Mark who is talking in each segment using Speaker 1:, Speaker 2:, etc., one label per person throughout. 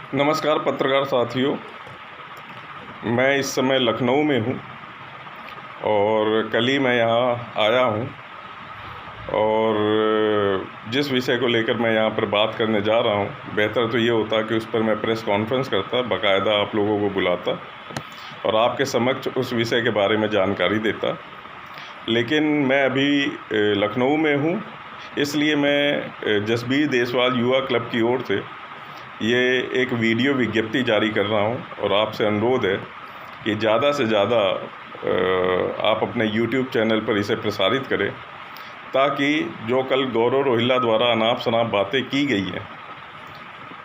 Speaker 1: नमस्कार पत्रकार साथियों, मैं इस समय लखनऊ में हूँ और कल ही मैं यहाँ आया हूँ और जिस विषय को लेकर मैं यहाँ पर बात करने जा रहा हूँ, बेहतर तो ये होता कि उस पर मैं प्रेस कॉन्फ्रेंस करता, बाकायदा आप लोगों को बुलाता और आपके समक्ष उस विषय के बारे में जानकारी देता। लेकिन मैं अभी लखनऊ में हूँ, इसलिए मैं जसबीर देसवाल युवा क्लब की ओर से ये एक वीडियो विज्ञप्ति जारी कर रहा हूँ और आपसे अनुरोध है कि ज़्यादा से ज़्यादा आप अपने YouTube चैनल पर इसे प्रसारित करें, ताकि जो कल गौरव रोहिल्ला द्वारा अनाप शनाप बातें की गई हैं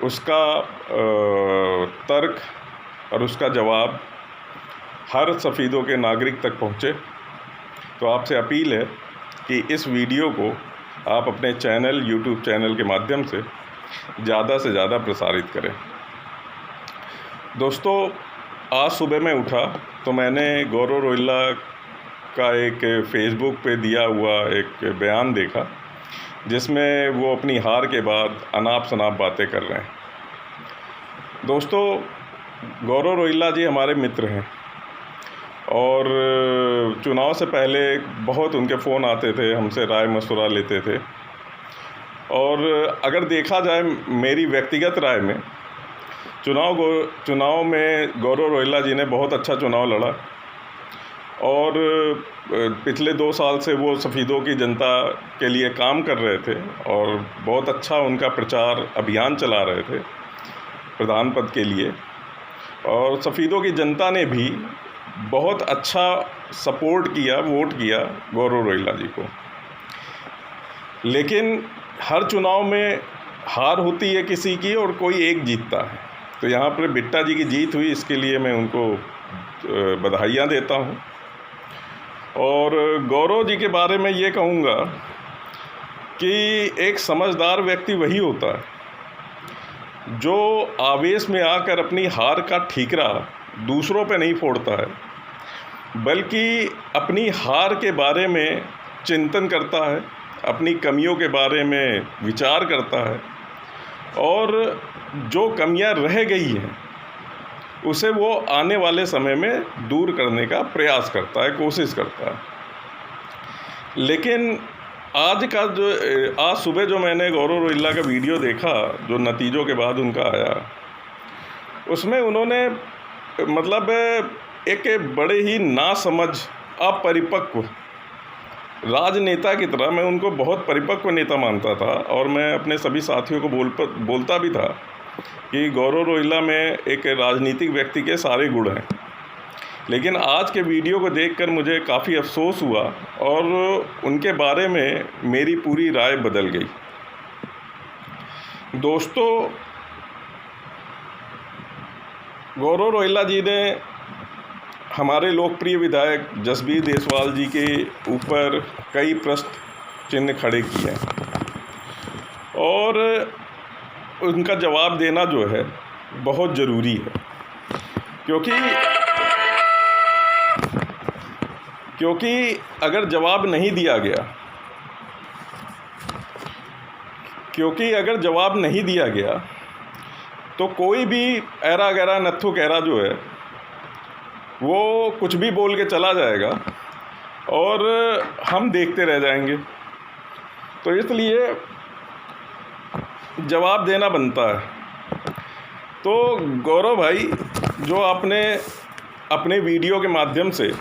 Speaker 1: उसका तर्क और उसका जवाब हर सफ़ीदों के नागरिक तक पहुँचे। तो आपसे अपील है कि इस वीडियो को आप अपने चैनल YouTube चैनल के माध्यम से ज़्यादा से ज़्यादा प्रसारित करें। दोस्तों, आज सुबह मैं उठा तो मैंने गौरव रोहिल्ला का एक फेसबुक पे दिया हुआ एक बयान देखा, जिसमें वो अपनी हार के बाद अनाप शनाप बातें कर रहे हैं। दोस्तों, गौरव रोहिल्ला जी हमारे मित्र हैं और चुनाव से पहले बहुत उनके फ़ोन आते थे, हमसे राय मशवरा लेते थे। और अगर देखा जाए मेरी व्यक्तिगत राय में, चुनाव में गौरव रोहिल्ला जी ने बहुत अच्छा चुनाव लड़ा और पिछले 2 साल से वो सफ़ीदों की जनता के लिए काम कर रहे थे और बहुत अच्छा उनका प्रचार अभियान चला रहे थे प्रधान पद के लिए, और सफ़ीदों की जनता ने भी बहुत अच्छा सपोर्ट किया, वोट किया गौरव रोहिल्ला जी को। लेकिन हर चुनाव में हार होती है किसी की और कोई एक जीतता है। तो यहाँ पर बिट्टा जी की जीत हुई, इसके लिए मैं उनको बधाइयाँ देता हूँ। और गौरव जी के बारे में ये कहूँगा कि एक समझदार व्यक्ति वही होता है जो आवेश में आकर अपनी हार का ठीकरा दूसरों पे नहीं फोड़ता है, बल्कि अपनी हार के बारे में चिंतन करता है, अपनी कमियों के बारे में विचार करता है और जो कमियां रह गई हैं उसे वो आने वाले समय में दूर करने का प्रयास करता है, कोशिश करता है। लेकिन आज सुबह जो मैंने गौरव रोहिल्ला का वीडियो देखा, जो नतीजों के बाद उनका आया, उसमें उन्होंने मतलब एक बड़े ही नासमझ, अपरिपक्व राजनेता की तरह, मैं उनको बहुत परिपक्व नेता मानता था और मैं अपने सभी साथियों को बोलता भी था कि गौरव रोहिल्ला में एक राजनीतिक व्यक्ति के सारे गुण हैं। लेकिन आज के वीडियो को देखकर मुझे काफ़ी अफसोस हुआ और उनके बारे में मेरी पूरी राय बदल गई। दोस्तों, गौरव रोहिल्ला जी ने हमारे लोकप्रिय विधायक जसबीर देसवाल जी के ऊपर कई प्रश्न चिन्ह खड़े किए हैं और उनका जवाब देना जो है बहुत ज़रूरी है, क्योंकि अगर जवाब नहीं दिया गया तो कोई भी ऐरा गैरा नत्थु कैरा जो है वो कुछ भी बोल के चला जाएगा और हम देखते रह जाएंगे। तो इसलिए जवाब देना बनता है। तो गौरव भाई, जो आपने अपने वीडियो के माध्यम से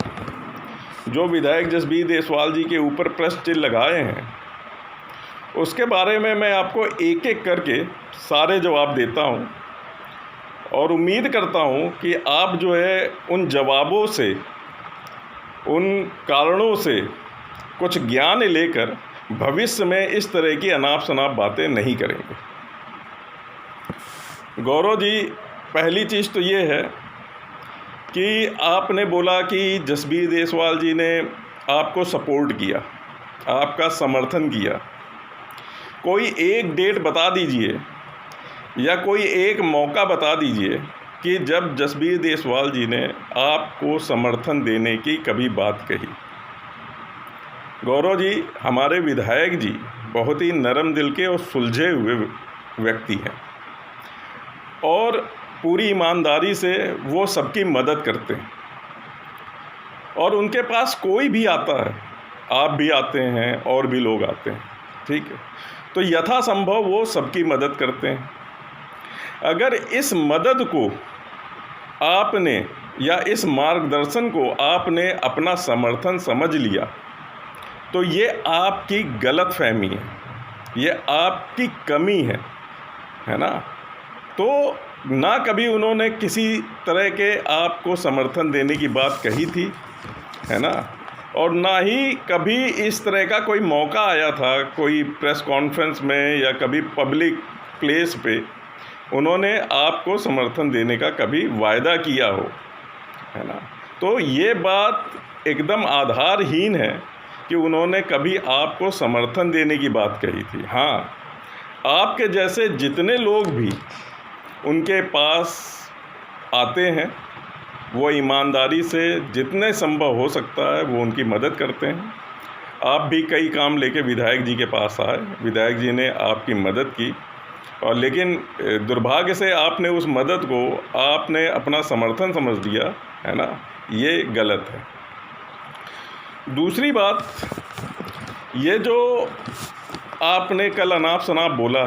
Speaker 1: जो विधायक जसबीर देसवाल जी के ऊपर प्रश्न चिन्ह लगाए हैं, उसके बारे में मैं आपको एक एक करके सारे जवाब देता हूं और उम्मीद करता हूं कि आप जो है उन जवाबों से, उन कारणों से कुछ ज्ञान लेकर भविष्य में इस तरह की अनाप शनाप बातें नहीं करेंगे। गौरव जी, पहली चीज़ तो ये है कि आपने बोला कि जसबीर देसवाल जी ने आपको सपोर्ट किया, आपका समर्थन किया। कोई एक डेट बता दीजिए या कोई एक मौका बता दीजिए कि जब जसबीर देसवाल जी ने आपको समर्थन देने की कभी बात कही। गौरव जी, हमारे विधायक जी बहुत ही नरम दिल के और सुलझे हुए व्यक्ति हैं और पूरी ईमानदारी से वो सबकी मदद करते हैं। और उनके पास कोई भी आता है, आप भी आते हैं और भी लोग आते हैं, ठीक है, तो यथासंभव वो सबकी मदद करते हैं। अगर इस मदद को आपने या इस मार्गदर्शन को आपने अपना समर्थन समझ लिया तो ये आपकी गलतफहमी है, ये आपकी कमी है ना। तो ना कभी उन्होंने किसी तरह के आपको समर्थन देने की बात कही थी, है ना, और ना ही कभी इस तरह का कोई मौका आया था, कोई प्रेस कॉन्फ्रेंस में या कभी पब्लिक प्लेस पे उन्होंने आपको समर्थन देने का कभी वायदा किया हो, है ना। तो ये बात एकदम आधारहीन है कि उन्होंने कभी आपको समर्थन देने की बात कही थी। हाँ, आपके जैसे जितने लोग भी उनके पास आते हैं वो ईमानदारी से जितने संभव हो सकता है वो उनकी मदद करते हैं। आप भी कई काम लेके विधायक जी के पास आए, विधायक जी ने आपकी मदद की, और लेकिन दुर्भाग्य से आपने उस मदद को आपने अपना समर्थन समझ लिया, है ना, ये गलत है। दूसरी बात, ये जो आपने कल अनाप शनाप बोला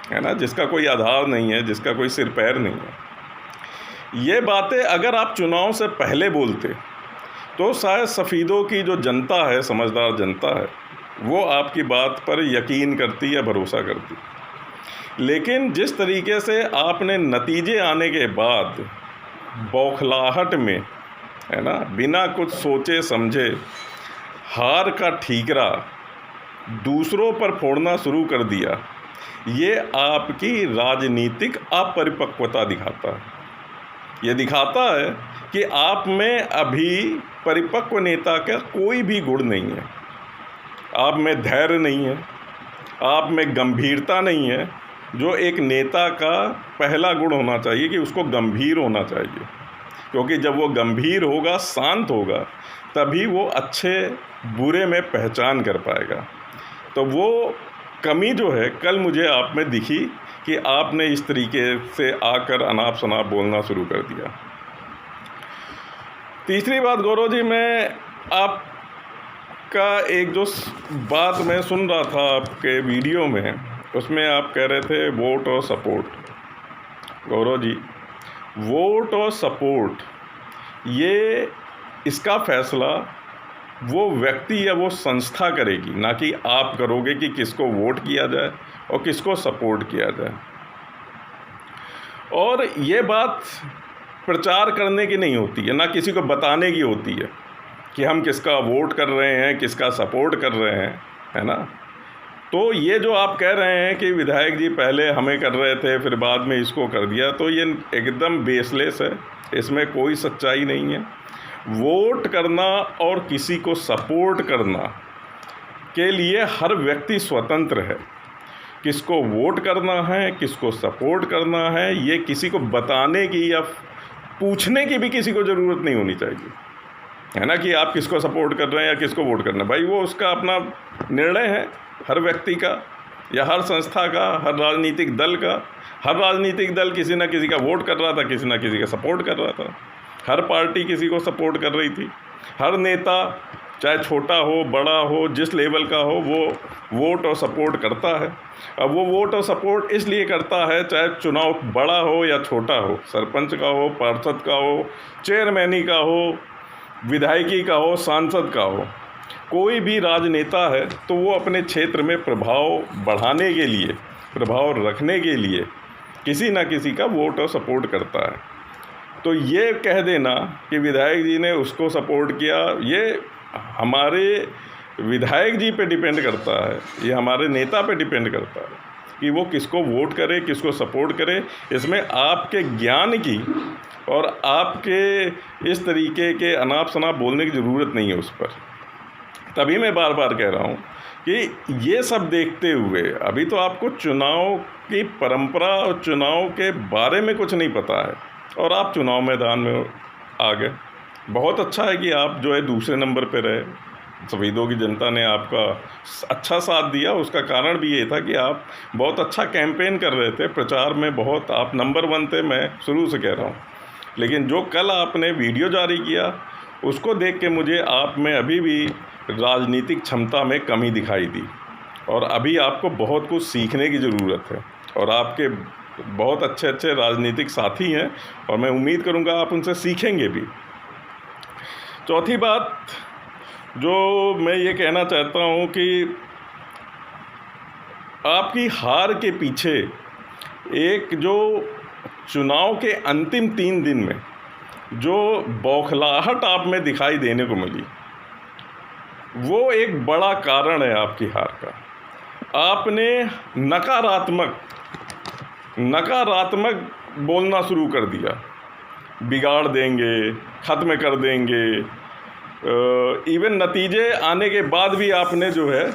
Speaker 1: है ना, जिसका कोई आधार नहीं है, जिसका कोई सिर पैर नहीं है, ये बातें अगर आप चुनाव से पहले बोलते तो शायद सफ़ीदों की जो जनता है, समझदार जनता है, वो आपकी बात पर यकीन करती या भरोसा करती। लेकिन जिस तरीके से आपने नतीजे आने के बाद बौखलाहट में, है ना, बिना कुछ सोचे समझे हार का ठीकरा दूसरों पर फोड़ना शुरू कर दिया, ये आपकी राजनीतिक अपरिपक्वता दिखाता है। ये दिखाता है कि आप में अभी परिपक्व नेता का कोई भी गुण नहीं है। आप में धैर्य नहीं है, आप में गंभीरता नहीं है, जो एक नेता का पहला गुण होना चाहिए कि उसको गंभीर होना चाहिए। क्योंकि जब वो गंभीर होगा, शांत होगा, तभी वो अच्छे बुरे में पहचान कर पाएगा। तो वो कमी जो है कल मुझे आप में दिखी कि आपने इस तरीके से आकर अनाप शनाप बोलना शुरू कर दिया। तीसरी बात गौरव जी, मैं आपका एक जो बात मैं सुन रहा था आपके वीडियो में, उसमें आप कह रहे थे वोट और सपोर्ट। गौरव जी, वोट और सपोर्ट, ये इसका फैसला वो व्यक्ति या वो संस्था करेगी, ना कि आप करोगे कि किसको वोट किया जाए और किसको सपोर्ट किया जाए। और ये बात प्रचार करने की नहीं होती है, ना किसी को बताने की होती है कि हम किसका वोट कर रहे हैं, किसका सपोर्ट कर रहे हैं, है ना। तो ये जो आप कह रहे हैं कि विधायक जी पहले हमें कर रहे थे फिर बाद में इसको कर दिया, तो ये एकदम बेसलेस है, इसमें कोई सच्चाई नहीं है। वोट करना और किसी को सपोर्ट करना के लिए हर व्यक्ति स्वतंत्र है। किसको वोट करना है, किसको सपोर्ट करना है, ये किसी को बताने की या पूछने की भी किसी को ज़रूरत नहीं होनी चाहिए, है ना, कि आप किसको सपोर्ट कर रहे हैं या किसको वोट करना है। भाई वो उसका अपना निर्णय है, हर व्यक्ति का या हर संस्था का, हर राजनीतिक दल का। हर राजनीतिक दल किसी न किसी का वोट कर रहा था, किसी न किसी का सपोर्ट कर रहा था। हर पार्टी किसी को सपोर्ट कर रही थी। हर नेता चाहे छोटा हो बड़ा हो, जिस लेवल का हो, वो वोट और सपोर्ट करता है। अब वो वोट और सपोर्ट इसलिए करता है, चाहे चुनाव बड़ा हो या छोटा हो, सरपंच का हो, पार्षद का हो, चेयरमैनी का हो, विधायकी का हो, सांसद का हो, कोई भी राजनेता है तो वो अपने क्षेत्र में प्रभाव बढ़ाने के लिए, प्रभाव रखने के लिए किसी न किसी का वोट और सपोर्ट करता है। तो ये कह देना कि विधायक जी ने उसको सपोर्ट किया, ये हमारे विधायक जी पे डिपेंड करता है, ये हमारे नेता पे डिपेंड करता है कि वो किसको वोट करे, किसको सपोर्ट करे। इसमें आपके ज्ञान की और आपके इस तरीके के अनाप शनाप बोलने की ज़रूरत नहीं है उस पर। तभी मैं बार बार कह रहा हूँ कि ये सब देखते हुए अभी तो आपको चुनाव की परंपरा और चुनाव के बारे में कुछ नहीं पता है और आप चुनाव मैदान में आ गए। बहुत अच्छा है कि आप जो है दूसरे नंबर पे रहे, शहीदों की जनता ने आपका अच्छा साथ दिया। उसका कारण भी ये था कि आप बहुत अच्छा कैंपेन कर रहे थे, प्रचार में बहुत आप नंबर 1 थे, मैं शुरू से कह रहा हूँ। लेकिन जो कल आपने वीडियो जारी किया, उसको देख के मुझे आप में अभी भी राजनीतिक क्षमता में कमी दिखाई दी, और अभी आपको बहुत कुछ सीखने की ज़रूरत है। और आपके बहुत अच्छे अच्छे राजनीतिक साथी हैं, और मैं उम्मीद करूंगा आप उनसे सीखेंगे भी। चौथी बात जो मैं ये कहना चाहता हूं कि आपकी हार के पीछे एक जो चुनाव के अंतिम 3 दिन में जो बौखलाहट आप में दिखाई देने को मिली, वो एक बड़ा कारण है आपकी हार का। आपने नकारात्मक बोलना शुरू कर दिया, बिगाड़ देंगे, ख़त्म कर देंगे। इवन नतीजे आने के बाद भी आपने जो है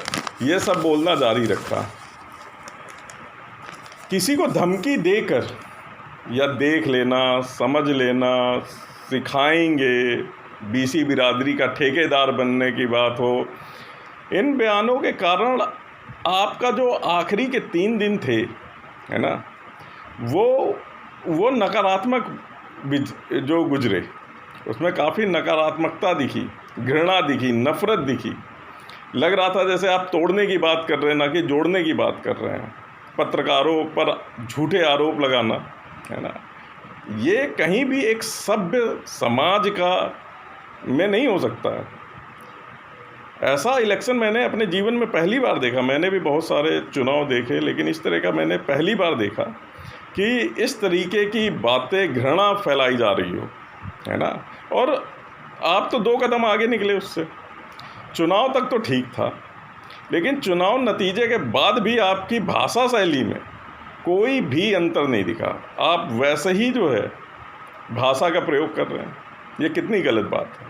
Speaker 1: ये सब बोलना जारी रखा। किसी को धमकी देकर या देख लेना, समझ लेना, सिखाएंगे, बीसी बिरादरी का ठेकेदार बनने की बात हो, इन बयानों के कारण आपका जो आखिरी के 3 दिन थे, है ना, वो नकारात्मक जो गुजरे, उसमें काफ़ी नकारात्मकता दिखी, घृणा दिखी, नफ़रत दिखी। लग रहा था जैसे आप तोड़ने की बात कर रहे हैं, ना कि जोड़ने की बात कर रहे हैं। पत्रकारों पर झूठे आरोप लगाना, है ना, ये कहीं भी एक सभ्य समाज का में नहीं हो सकता है। ऐसा इलेक्शन मैंने अपने जीवन में पहली बार देखा। मैंने भी बहुत सारे चुनाव देखे, लेकिन इस तरह का मैंने पहली बार देखा कि इस तरीके की बातें, घृणा फैलाई जा रही हो, है ना। और आप तो 2 कदम आगे निकले उससे। चुनाव तक तो ठीक था, लेकिन चुनाव नतीजे के बाद भी आपकी भाषा शैली में कोई भी अंतर नहीं दिखा। आप वैसे ही जो है भाषा का प्रयोग कर रहे हैं। ये कितनी गलत बात है।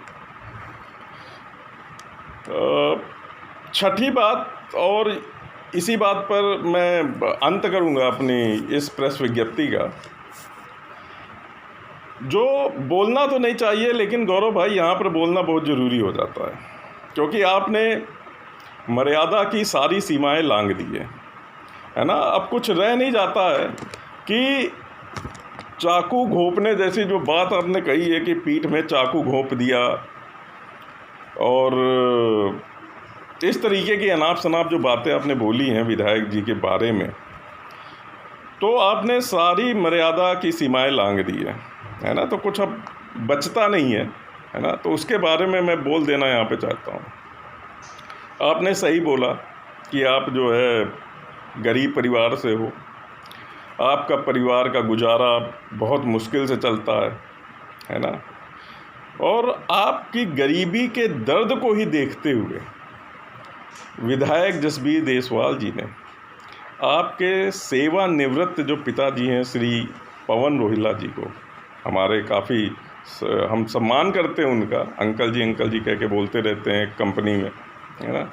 Speaker 1: छठी बात, और इसी बात पर मैं अंत करूंगा अपनी इस प्रेस विज्ञप्ति का। जो बोलना तो नहीं चाहिए, लेकिन गौरव भाई यहाँ पर बोलना बहुत ज़रूरी हो जाता है, क्योंकि आपने मर्यादा की सारी सीमाएं लांघ दी है ना। अब कुछ रह नहीं जाता है कि चाकू घोंपने जैसी जो बात आपने कही है कि पीठ में चाकू घोंप दिया, और इस तरीके की अनाप शनाप जो बातें आपने बोली हैं विधायक जी के बारे में, तो आपने सारी मर्यादा की सीमाएं लांघ दी है ना। तो कुछ अब बचता नहीं है ना। तो उसके बारे में मैं बोल देना यहाँ पे चाहता हूँ। आपने सही बोला कि आप जो है गरीब परिवार से हो, आपका परिवार का गुजारा बहुत मुश्किल से चलता है ना। और आपकी गरीबी के दर्द को ही देखते हुए विधायक जसबीर देसवाल जी ने आपके सेवानिवृत्त जो पिताजी हैं श्री पवन रोहिला जी को, हमारे काफ़ी हम सम्मान करते हैं उनका, अंकल जी कह के बोलते रहते हैं कंपनी में, है ना।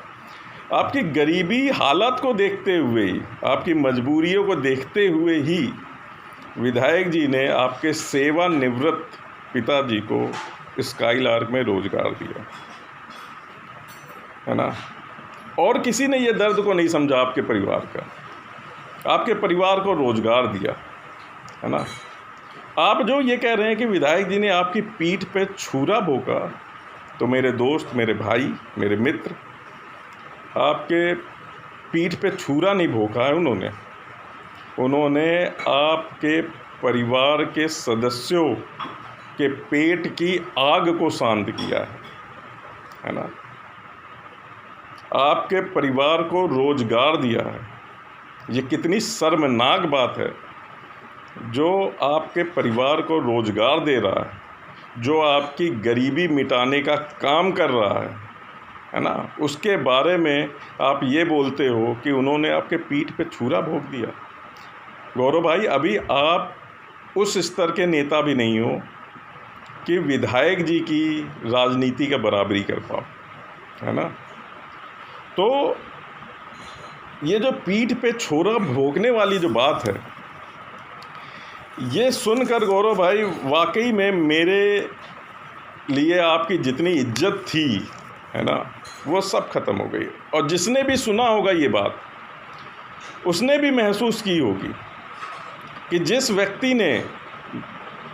Speaker 1: आपकी गरीबी हालत को देखते हुए ही, आपकी मजबूरियों को देखते हुए ही विधायक जी ने आपके सेवानिवृत्त पिताजी को स्काईलार्क में रोजगार दिया, है ना। और किसी ने ये दर्द को नहीं समझा आपके परिवार का, आपके परिवार को रोजगार दिया, है ना। आप जो ये कह रहे हैं कि विधायक जी ने आपकी पीठ पे छुरा भोंका, तो मेरे दोस्त, मेरे भाई, मेरे मित्र, आपके पीठ पे छुरा नहीं भोंका है उन्होंने आपके परिवार के सदस्यों के पेट की आग को शांत किया है ना। आपके परिवार को रोजगार दिया है। ये कितनी शर्मनाक बात है। जो आपके परिवार को रोजगार दे रहा है, जो आपकी गरीबी मिटाने का काम कर रहा है ना, उसके बारे में आप ये बोलते हो कि उन्होंने आपके पीठ पे छुरा भोंक दिया। गौरव भाई, अभी आप उस स्तर के नेता भी नहीं हो कि विधायक जी की राजनीति का बराबरी कर पाओ, है ना। तो ये जो पीठ पे छुरा भोंकने वाली जो बात है, ये सुनकर गौरव भाई वाकई में मेरे लिए आपकी जितनी इज्जत थी, है ना, वो सब ख़त्म हो गई। और जिसने भी सुना होगा ये बात, उसने भी महसूस की होगी कि जिस व्यक्ति ने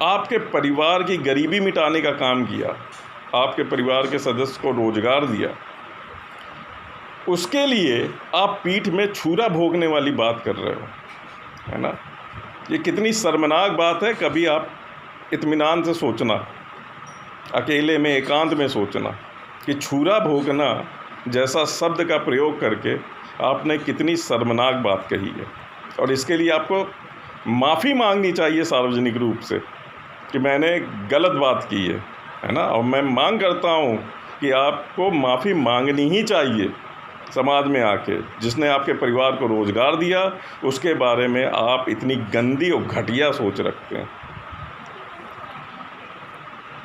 Speaker 1: आपके परिवार की गरीबी मिटाने का काम किया, आपके परिवार के सदस्य को रोज़गार दिया, उसके लिए आप पीठ में छुरा भोगने वाली बात कर रहे हो, है ना। ये कितनी शर्मनाक बात है। कभी आप इत्मीनान से सोचना, अकेले में एकांत में सोचना कि छुरा भोगना जैसा शब्द का प्रयोग करके आपने कितनी शर्मनाक बात कही है। और इसके लिए आपको माफ़ी मांगनी चाहिए सार्वजनिक रूप से कि मैंने गलत बात की है ना। और मैं मांग करता हूँ कि आपको माफ़ी मांगनी ही चाहिए समाज में आके। जिसने आपके परिवार को रोज़गार दिया, उसके बारे में आप इतनी गंदी और घटिया सोच रखते हैं।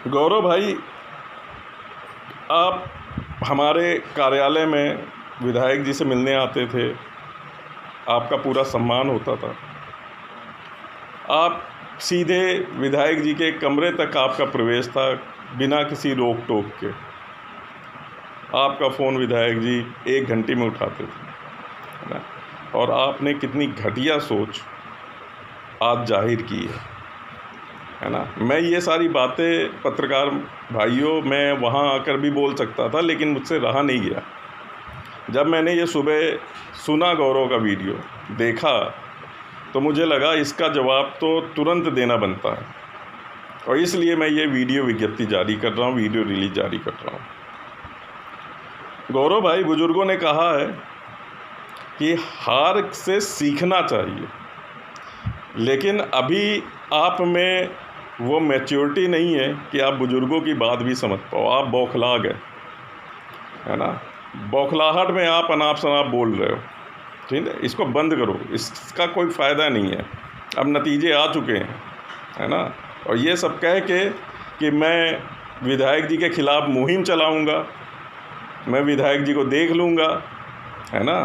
Speaker 1: गौरव भाई, आप हमारे कार्यालय में विधायक जी से मिलने आते थे, आपका पूरा सम्मान होता था। आप सीधे विधायक जी के कमरे तक आपका प्रवेश था बिना किसी रोक टोक के। आपका फ़ोन विधायक जी 1 घंटे में उठाते थे, है ना। और आपने कितनी घटिया सोच आज जाहिर की है ना। मैं ये सारी बातें पत्रकार भाइयों, मैं वहाँ आकर भी बोल सकता था, लेकिन मुझसे रहा नहीं गया। जब मैंने ये सुबह सुना गौरव का वीडियो देखा, तो मुझे लगा इसका जवाब तो तुरंत देना बनता है, और इसलिए मैं ये वीडियो विज्ञप्ति जारी कर रहा हूँ, वीडियो रिलीज जारी कर रहा हूँ। गौरव भाई, बुजुर्गों ने कहा है कि हार से सीखना चाहिए, लेकिन अभी आप में वो मैच्योरिटी नहीं है कि आप बुजुर्गों की बात भी समझ पाओ। आप बौखला गए, है ना। बौखलाहट में आप अनाप शनाप बोल रहे हो, ठीक है। इसको बंद करो, इसका कोई फ़ायदा नहीं है। अब नतीजे आ चुके हैं, है ना। और ये सब कह के कि मैं विधायक जी के ख़िलाफ़ मुहिम चलाऊँगा, मैं विधायक जी को देख लूँगा, है ना,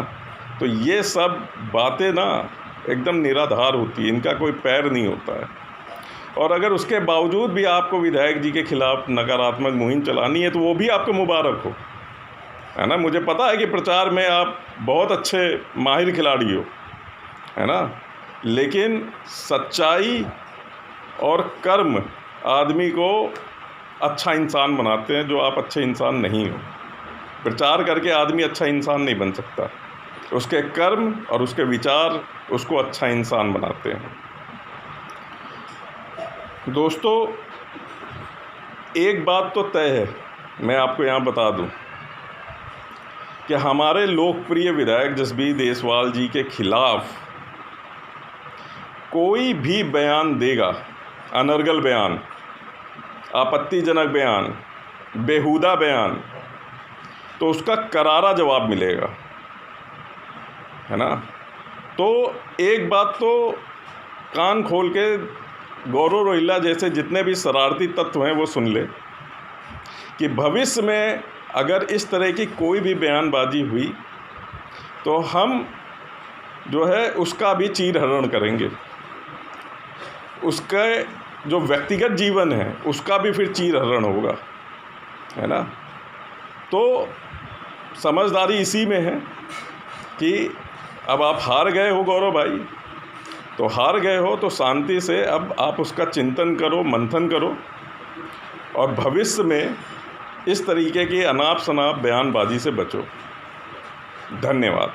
Speaker 1: तो ये सब बातें ना एकदम निराधार होती है, इनका कोई पैर नहीं होता है। और अगर उसके बावजूद भी आपको विधायक जी के ख़िलाफ़ नकारात्मक मुहिम चलानी है, तो वो भी आपको मुबारक हो, है ना। मुझे पता है कि प्रचार में आप बहुत अच्छे माहिर खिलाड़ी हो, है ना, लेकिन सच्चाई और कर्म आदमी को अच्छा इंसान बनाते हैं, जो आप अच्छे इंसान नहीं हो। प्रचार करके आदमी अच्छा इंसान नहीं बन सकता, उसके कर्म और उसके विचार उसको अच्छा इंसान बनाते हैं। दोस्तों, एक बात तो तय है, मैं आपको यहाँ बता दूँ कि हमारे लोकप्रिय विधायक जसबीर देसवाल जी के खिलाफ़ कोई भी बयान देगा, अनर्गल बयान, आपत्तिजनक बयान, बेहुदा बयान, तो उसका करारा जवाब मिलेगा, है ना। तो एक बात तो कान खोल के गौरव रोहिल्ला जैसे जितने भी शरारती तत्व हैं वो सुन ले कि भविष्य में अगर इस तरह की कोई भी बयानबाजी हुई, तो हम जो है उसका भी चीरहरण करेंगे। उसका जो व्यक्तिगत जीवन है उसका भी फिर चीरहरण होगा, है ना। तो समझदारी इसी में है कि अब आप हार गए हो गौरव भाई, तो हार गए हो तो शांति से अब आप उसका चिंतन करो, मंथन करो, और भविष्य में इस तरीके की अनाप शनाप बयानबाजी से बचो। धन्यवाद।